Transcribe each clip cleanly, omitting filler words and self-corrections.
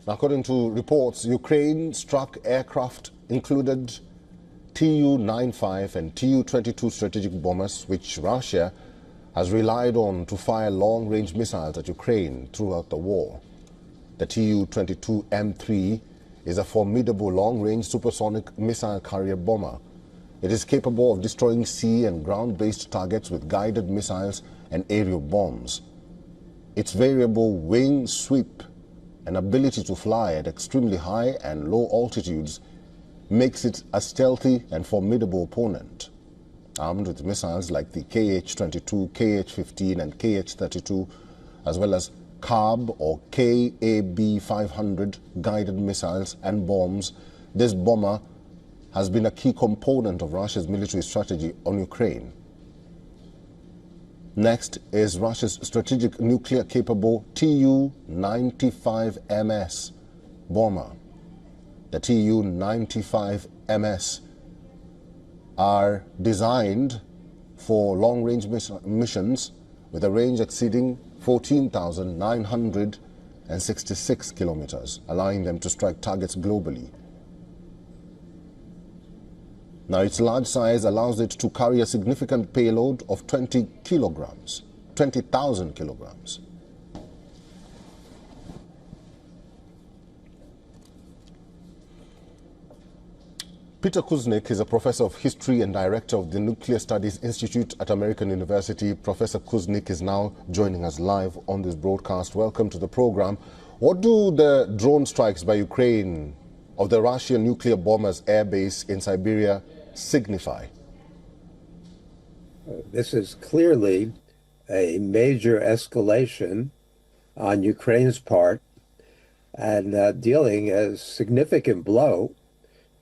According to reports, Ukraine struck aircraft included Tu-95 and Tu-22 strategic bombers, which Russia has relied on to fire long-range missiles at Ukraine throughout the war. The Tu-22 M3 is a formidable long-range supersonic missile carrier bomber. It is capable of destroying sea and ground-based targets with guided missiles and aerial bombs. Its variable wing sweep and ability to fly at extremely high and low altitudes makes it a stealthy and formidable opponent. Armed with missiles like the Kh-22, Kh-15 and Kh-32, as well as KAB or KAB-500 guided missiles and bombs, this bomber has been a key component of Russia's military strategy on Ukraine. Next is Russia's strategic nuclear-capable Tu-95 MS bomber. The Tu-95 MS are designed for long-range missions with a range exceeding 14,966 kilometers, allowing them to strike targets globally. Now, its large size allows it to carry a significant payload of 20,000 kilograms. Peter Kuznick is a professor of history and director of the Nuclear Studies Institute at American University. Professor Kuznick is now joining us live on this broadcast. Welcome to the program. What do the drone strikes by Ukraine of the Russian nuclear bombers airbase in Siberia signify? This is clearly a major escalation on Ukraine's part and dealing a significant blow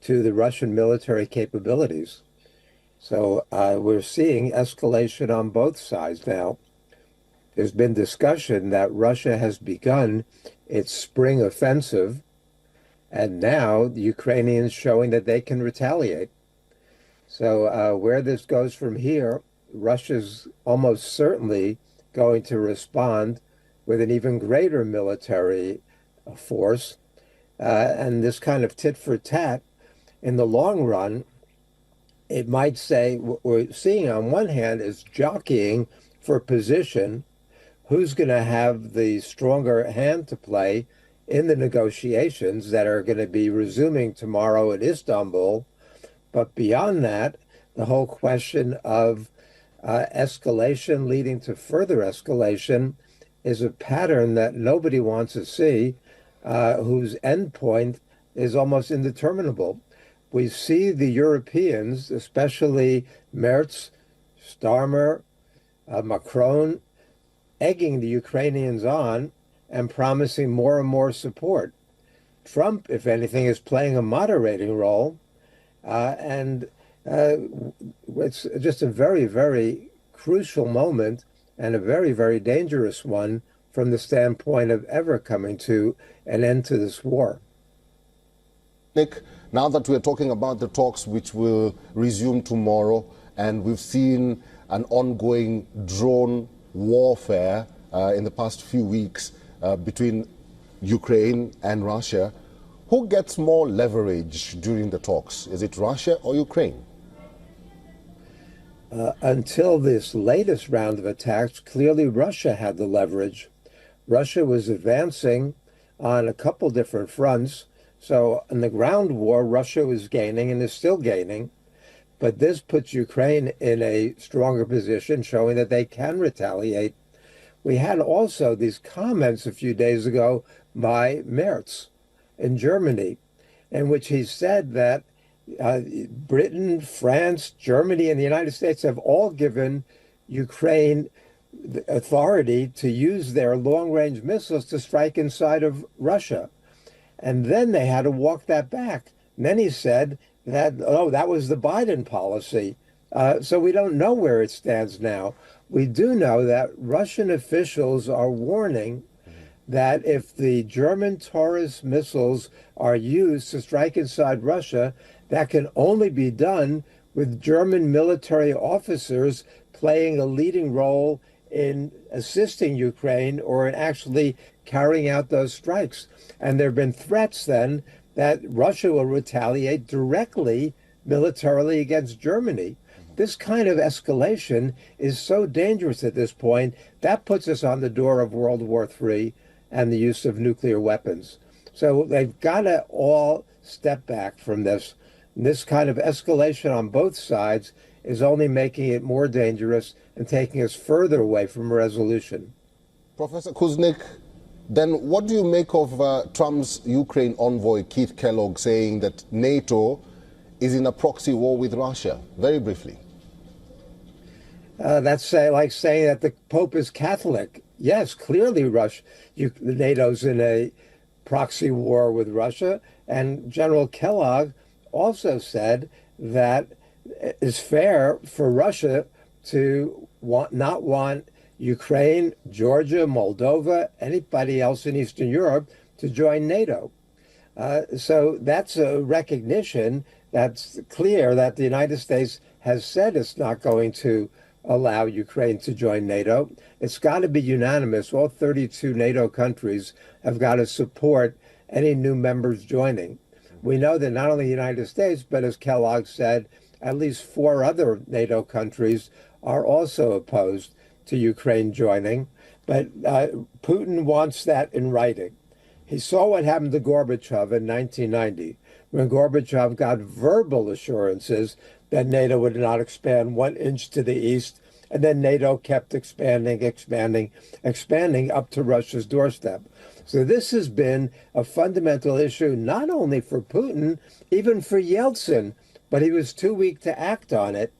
to the Russian military capabilities. So we're seeing escalation on both sides now. There's been discussion that Russia has begun its spring offensive, and now the Ukrainians showing that they can retaliate. So where this goes from here, Russia's almost certainly going to respond with an even greater military force. And this kind of tit for tat, in the long run, it might say what we're seeing on one hand is jockeying for position. Who's going to have the stronger hand to play in the negotiations that are going to be resuming tomorrow in Istanbul? But beyond that, the whole question of escalation leading to further escalation is a pattern that nobody wants to see, whose endpoint is almost indeterminable. We see the Europeans, especially Merz, Starmer, Macron, egging the Ukrainians on and promising more and more support. Trump, if anything, is playing a moderating role, and it's just a very, very crucial moment and a very, very dangerous one from the standpoint of ever coming to an end to this war. Nick, now that we're talking about the talks which will resume tomorrow, and we've seen an ongoing drone warfare in the past few weeks between Ukraine and Russia, who gets more leverage during the talks? Is it Russia or Ukraine? Until this latest round of attacks, clearly Russia had the leverage. Russia was advancing on a couple different fronts. So in the ground war, Russia was gaining and is still gaining. But this puts Ukraine in a stronger position, showing that they can retaliate. We had also these comments a few days ago by Merz in Germany, in which he said that Britain, France, Germany, and the United States have all given Ukraine the authority to use their long-range missiles to strike inside of Russia. And then they had to walk that back. And then he said that, oh, that was the Biden policy. So we don't know where it stands now. We do know that Russian officials are warning that if the German Taurus missiles are used to strike inside Russia, that can only be done with German military officers playing a leading role in assisting Ukraine or in actually carrying out those strikes. And there have been threats then that Russia will retaliate directly militarily against Germany. This kind of escalation is so dangerous at this point. That puts us on the door of World War III and the use of nuclear weapons. So they've got to all step back from this. And this kind of escalation on both sides is only making it more dangerous and taking us further away from a resolution. Professor Kuznick, then what do you make of Trump's Ukraine envoy, Keith Kellogg, saying that NATO is in a proxy war with Russia? Very briefly. That's like saying that the Pope is Catholic. Yes, clearly NATO's in a proxy war with Russia. And General Kellogg also said that it's fair for Russia to not want Ukraine, Georgia, Moldova, anybody else in Eastern Europe to join NATO. So that's a recognition that's clear that the United States has said it's not going to allow Ukraine to join NATO. It's got to be unanimous. All 32 NATO countries have got to support any new members joining. We know that not only the United States, but as Kellogg said, at least 4 other NATO countries are also opposed to Ukraine joining. But Putin wants that in writing. He saw what happened to Gorbachev in 1990, when Gorbachev got verbal assurances that NATO would not expand 1 inch to the east, and then NATO kept expanding up to Russia's doorstep. So this has been a fundamental issue, not only for Putin, even for Yeltsin, but he was too weak to act on it.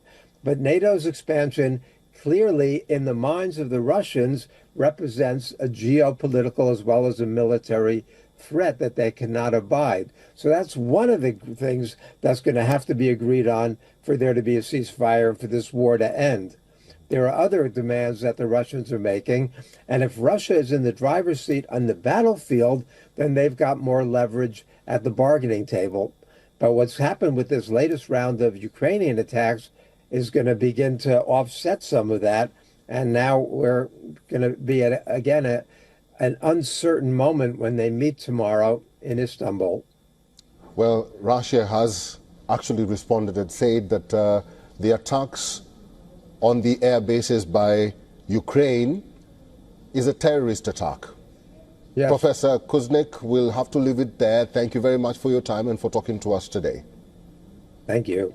But NATO's expansion clearly, in the minds of the Russians, represents a geopolitical as well as a military threat that they cannot abide. So that's one of the things that's going to have to be agreed on for there to be a ceasefire and for this war to end. There are other demands that the Russians are making, and if Russia is in the driver's seat on the battlefield, then they've got more leverage at the bargaining table. But what's happened with this latest round of Ukrainian attacks is going to begin to offset some of that, and now we're going to be at, again, an uncertain moment when they meet tomorrow in Istanbul. Well, Russia has actually responded and said that the attacks on the air bases by Ukraine is a terrorist attack. Yes. Professor Kuznick, we'll have to leave it there. Thank you very much for your time and for talking to us today. Thank you.